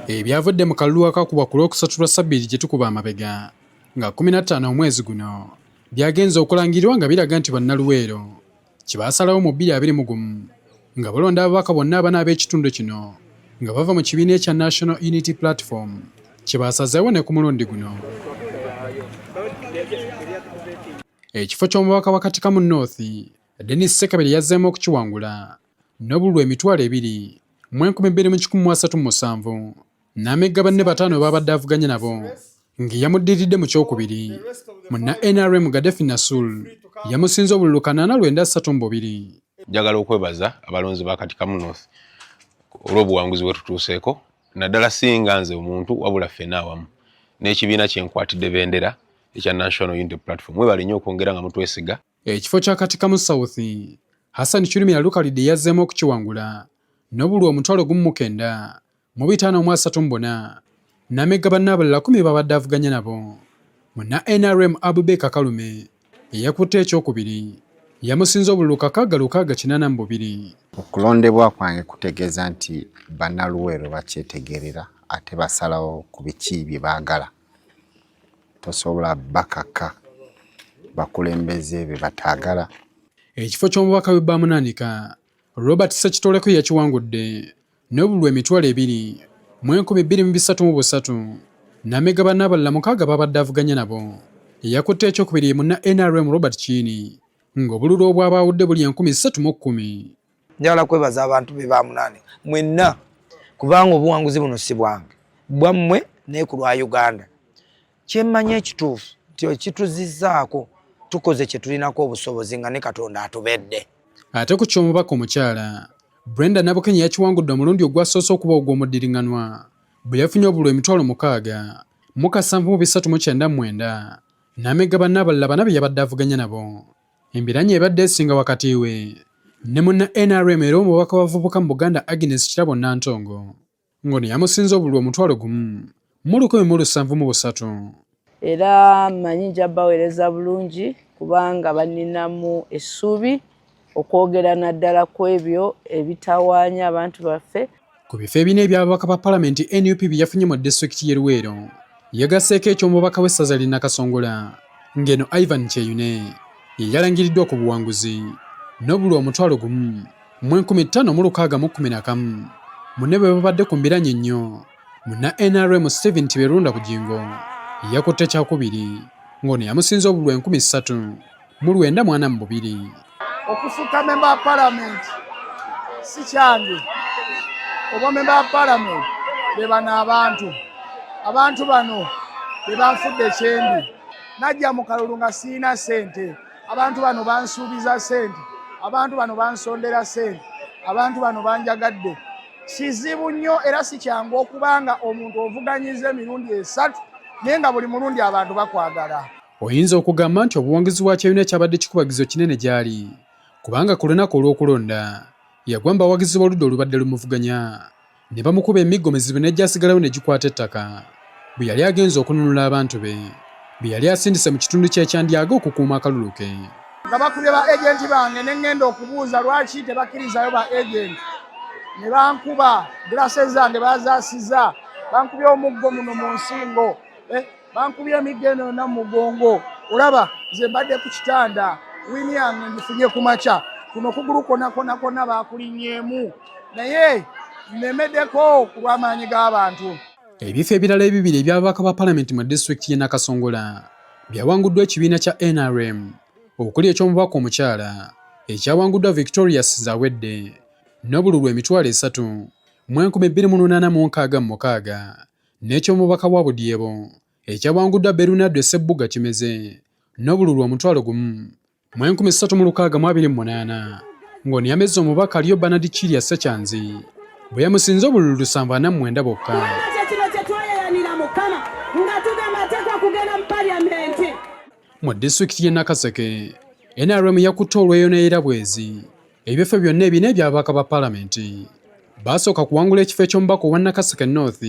Ebyavudde mu kalulu akakubwa ku Lwokusatu lwa Ssabbiiti gye tukuba amabega nga 15 omwezi guno byagenze okulangirirwa nga biraga nti bannaluweero kibaasalawo mu 2021 nga balonda ababaka bonna abana ab'ekitundu kino nga bava mu kibiina ekya National Unity Platform kibaasazeewo ne ku mulundi guno. Ekifo ky'omubaka wa Katikamu North Dennis Ssekabere yazzeemu okukiwangula n'obululu emitwalo 2,2137 n'amegga banne bataano babadde avuganye nabo ng'eyamuddiridde mu kyokubiri munna NRM Gaddafi Nassul yamusinza obululu 8,932. Njagala okwebaza abalonzi ba Katikamu North olw'obuwanguzi bwe tutuuseeko naddala singa nze omuntu wabula ffenna awamu n'ekibiina kyenkwatidde bendera ekya National Unity Platform mwebale nnyo okwongera nga mutwesiga. Ekifo kya Katikamu South Hassan Chirumi Yalukalidde yazzeemu okukiwangula n'obululu 19,534 n'amegga banne abalala 10 babadde avuganye nabo. Munna NRM Abubakar Kalume eyakutte ekyokubiri yamusinza obululu 6,682. Okulondebwa kwange kutegeeza nti bannaluweero bakyetegerera ate basalawo ku biki bye baagala. Tosobola bakaka bakulembeze be bataagala. Ekifo ky'omubaka w'e Bamunanika Robert Ssekitoleko yakiwangudde n'obululu emitwalo 2,123 n'amegga banne abalala 6 babadde avuganye nabo. Eyakutte ekyokubiri munna NRM Robert Kiini ng'obululu obwabawudde buli 3,1010. Njagala kwebaza abantu be Bamunanika mwenna kubanga obuwanguzi buno si bwange bwammwe ne ku lwa Uganda. Kyemmanyi ekituufu nti ekituzizaako tukoze kye tulinako obusobozi nga ne Katonda atubedde. Ate ku ky'omubaka omukyala Brenda Nabukenya yakiwangudde omulundi ogwasoose okuba ogw'omuddiringanwa bwe yafunye obululu emitwalo 6,739 n'amegga banne abalala 4 yabadde avuganye nabo. Embiranye ebadde esinga wakati we ne munna NRM era omubaka w'abavubuka mu Buganda Agnes Kirabo Nantongo ng'ono yamusinza obululu 1,1,703. Era mmanyi nja baweereza bulungi kubanga baninamu essuubi okwogera naddala ku ebyo ebitawaanya abantu baffe. Ku bifo ebina eby'ababaka ba Palamenti NUP bye yafunye mu disitulikiti y'e Luweero yagasseeko eky'omubaka w'essaza ly'e Nakasongola ng'eno Ivan Kyeyune ye yalangiriddwa ku buwanguzi n'obululu 1,15611. Munne bwe babadde ku mbiranye ennyo munna NRM Stephen Tiberunda Bugingo yakutte kyakubiri ng'ono yamusinza obululu 3,942. Okufuuka memba wa Palamenti si kyange. Oba memba wa Palamenti be bano abantu bano be banfudde ekyendi. Najja mu kalulu nga siina ssente. Abantu bano bansuubiza ssente. Abantu bano bansondera ssente. Abantu bano banjagadde. Kizibu nnyo era si kyangu okubanga omuntu ovuganyiza emirundi 3 naye nga buli mulundi abantu bakwagala. Oyinza okugamba nti obuwanguzi bwa Kyeyune kyabadde kikubagizo kinene gy'ali kubanga ku lunaku olw'okulonda yagwa mu bawagizi b'oludda olubadde lumuvuganya ne bamukuba emiggo mizibu n'egyasigalawo ne gikwata ettaka bwe yali agenza okununula abantu be bwe yali asindise mu kitundu ky'ekyandyaga okukuuma akalulu ke. Nga bakubye ba agenti bange ne ngenda okubuuza lwaki tebakkirizayo ba agenti ne bankuba girase zange bazaasiza bankubye omuggo muno mu nsingo bankubye emiggo eno na mugongo. Olaba nze mbadde ku kitanda wini yange ngifunye ku makya kuno kugulu kona bakulinnyeemu naye nnemeddeko ku lw'amaanyi g'abantu. Ebifo ebirala ebibiri eby'ababaka ba Palamenti mu disitulikiti y'e Nakasongola byawanguddwa ekibiina kya NRM okuli eky'omubaka omukyala ekyawanguddwa Victorious Zawedde n'obululu emitwalo 3,286 n'eky'omubaka wa Budyebo ekyawanguddwa Bernardo Sebbuga Kimeze n'obululu 1,13628 ng'ono yamezza omubaka aliyo Bernard Kirya Ssekyanzi bwe yamusinza obululu 749 bokka. Mu disitulikiti y'e Nakaseke NRM yakutte olweyonera bwezi ebifo byonna ebina eby'ababaka ba Palamenti. Basooka kuwangula ekifo eky'omubaka owa Nakaseke North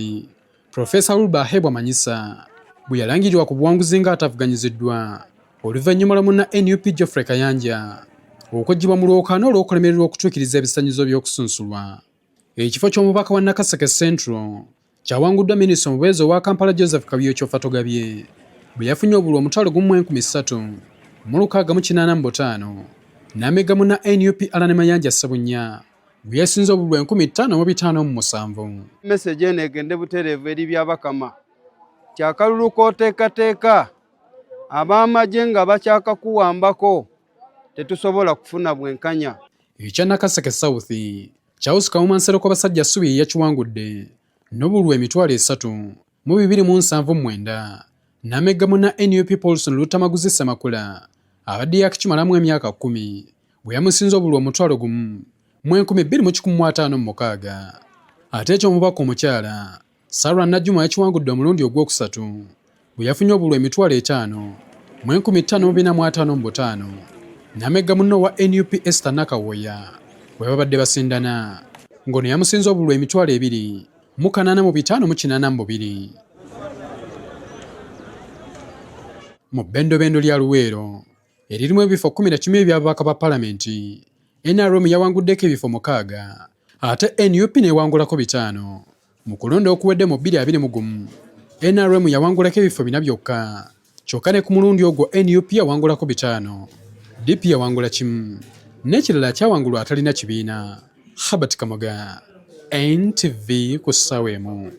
Professor Ruba Hebwa Manyisa bwe yalangirirwa ku buwanguzi ng'atavuganyiziddwa oluvannyuma lwa munna NUP Geoffrey Kayanja okuggyibwa mu lwokaano olw'okulemererwa okutuukiriza ebisaanyizo by'okusunsulwa. Ekifo ky'omubaka wa Nakaseke Central kyawanguddwa minisita omubeezi owa Kampala Joseph Kabiyokyo Fatogabye bwe yafunye obululu omutwalo gumu 3,000 mu 685 n'amegamu na NUP Allan Mayanja Ssebunya bwe yasinze obululu 5,557. Message eno egende butereevu eri byabakama kyakalulu kooteekateeka ab'amagye nga bakyakakuwambako tetusobola kufuna bwenkanya. Ekya Nakaseke South Charles Kawuma Nsereko Basajja Ssubi yakiwangudde n'obululu 3,279 n'amegamu na NUP Paulson Lutamaguzi Semakula abadde yakimalamu emyaka 10 bwe yamusinza obululu omutwalo gumu 2,156. Ate eky'omubaka omukyala Sarah Najjuma yakiwangudde omulundi ogwokusatu bwe yafunye obululu 5,555 n'amegamu n'owa NUP Esther Nakawoya bwe babadde basindana ng'ono yamusinza obululu 2,885. Mu bbendobendo lya Luweero eririmu ebifo 11 eby'ababaka ba palamenti, NRM yawanguddeko ebifo 6 ate NUP n'ewangulako 5. Mu kulonda okuwedde mu 2021 NRM yawangulako ebifo 4 byokka kyokka ne ku mulundi ogwo NUP yawangulako 5, DP yawangula 1 n'ekirala kyawangulwa atalina kibiina. Herbert Kamoga, NTV ku ssaawa emu.